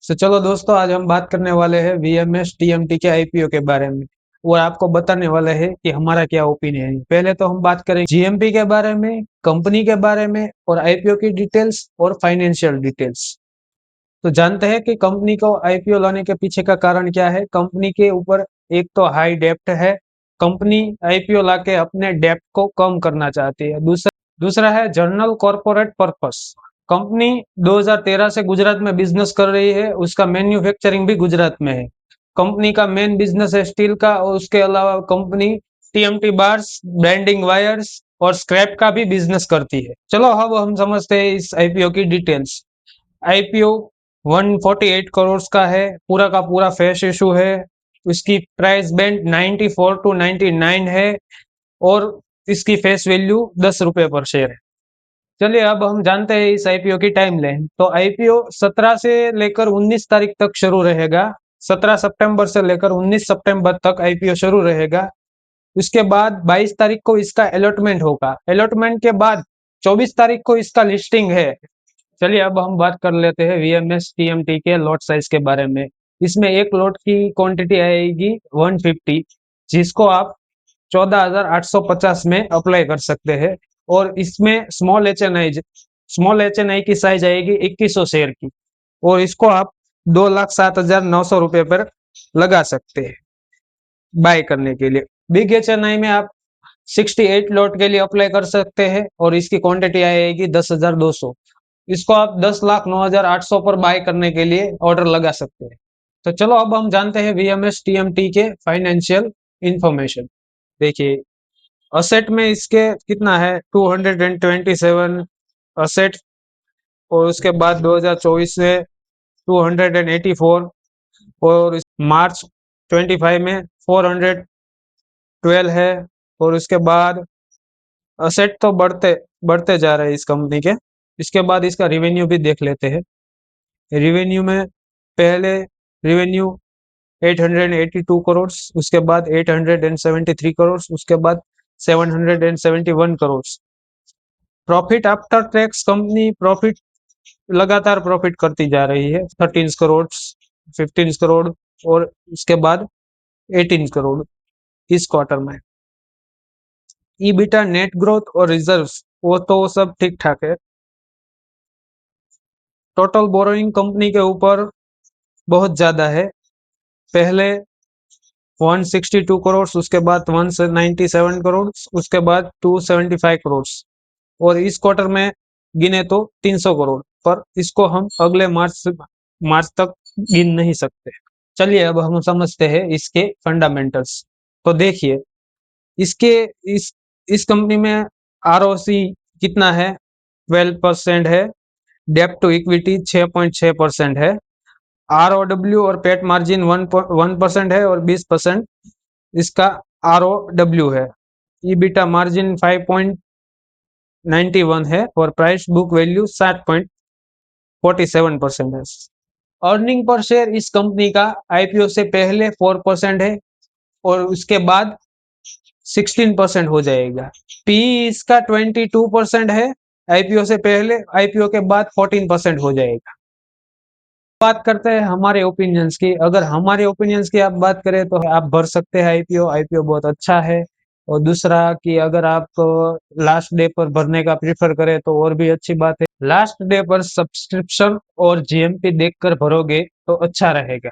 तो चलो दोस्तों, आज हम बात करने वाले हैं वीएमएस टीएमटी के आईपीओ के बारे में और आपको बताने वाले हैं कि हमारा क्या ओपिनियन है। पहले तो हम बात करेंगे जीएमपी के बारे में, कंपनी के बारे में और आईपीओ की डिटेल्स और फाइनेंशियल डिटेल्स। तो जानते हैं कि कंपनी को आईपीओ लाने के पीछे का कारण क्या है। कंपनी के ऊपर एक तो हाई डेप्ट है। कंपनी आईपीओ लाके अपने डेप्ट को कम करना चाहती है। दूसरा है जनरल कॉर्पोरेट पर्पस। कंपनी 2013 से गुजरात में बिजनेस कर रही है। उसका मैन्युफैक्चरिंग भी गुजरात में है। कंपनी का मेन बिजनेस है स्टील का और उसके अलावा company TMT bars, branding wires और स्क्रैप का भी बिजनेस करती है। चलो अब हम समझते हैं इस आईपीओ की डिटेल्स। आईपीओ 148 करोड़ का है, पूरा का पूरा फ्रेश इशू है। उसकी प्राइस बैंड 94 टू 99 है और इसकी फेस वैल्यू 10 रुपए पर शेयर है। चलिए अब हम जानते हैं इस आईपीओ की टाइम लाइन। तो आईपीओ 17 से लेकर 19 तारीख तक शुरू रहेगा। 17 सितंबर से लेकर 19 सितंबर तक आईपीओ शुरू रहेगा। उसके बाद 22 तारीख को इसका अलॉटमेंट होगा। अलॉटमेंट के बाद 24 तारीख को इसका लिस्टिंग है। चलिए अब हम बात कर लेते हैं वीएमएस टीएमटी के लॉट साइज के बारे में। इसमें एक लॉट की क्वांटिटी आएगी 150, जिसको आप 14,850 में अप्लाई कर सकते हैं। और इसमें स्मॉल एच एन आई की साइज आएगी 2100 शेयर की और इसको आप 2,07,900 रुपए पर लगा सकते हैं बाय करने के लिए। बिग एच एन आई में आप 68 लॉट के लिए अप्लाई कर सकते हैं और इसकी क्वांटिटी आएगी 10,200। इसको आप 10,09,800 पर बाय करने के लिए ऑर्डर लगा सकते हैं। तो चलो अब हम जानते हैं वीएमएस टीएमटी के फाइनेंशियल इंफॉर्मेशन। देखिए, असेट में इसके कितना है 227 असेट और उसके बाद 2024 से 284 और मार्च 25 में 412 है। और उसके बाद असेट तो बढ़ते बढ़ते जा रहे हैं इस कंपनी के। इसके बाद इसका रिवेन्यू भी देख लेते हैं। रिवेन्यू में पहले रिवेन्यू 882 करोड़, उसके बाद 873 करोड़, उसके बाद 771 crore. Profit after tax, company profit लगातार प्रॉफिट करती जा रही है। 13 करोड़, 15 करोड़ और उसके बाद 18 करोड़ इस क्वार्टर में। ईबिटा, नेट ग्रोथ और रिजर्व्स वो तो सब ठीक ठाक है। टोटल बोरोइंग कंपनी के ऊपर बहुत ज्यादा है। पहले 162 करोड़, उसके बाद 197 करोड़, उसके बाद 275 करोड़ और इस क्वार्टर में गिने तो 300 करोड़, पर इसको हम अगले मार्च तक गिन नहीं सकते। चलिए अब हम समझते हैं इसके फंडामेंटल्स। तो देखिए, इसके इस कंपनी में आरओसी कितना है, 12% है। डेप्ट टू इक्विटी 6.6% है। आरओडब्ल्यू और पेट मार्जिन 1% है और 20% इसका आरओडब्ल्यू है। ईबिटा मार्जिन 5.91 है और प्राइस बुक वैल्यू 7.47% है। अर्निंग पर शेयर इस कंपनी का आईपीओ से पहले 4% है और उसके बाद 16% हो जाएगा। पी इसका 22% है आईपीओ से पहले, आईपीओ के बाद 14% हो जाएगा। बात करते हैं हमारे ओपिनियंस की। अगर हमारे ओपिनियंस की आप बात करें तो आप भर सकते हैं आईपीओ। आईपीओ बहुत अच्छा है। और दूसरा कि अगर आप लास्ट डे पर भरने का प्रीफर करें तो और भी अच्छी बात है। लास्ट डे पर सब्सक्रिप्शन और जीएमपी देखकर भरोगे तो अच्छा रहेगा।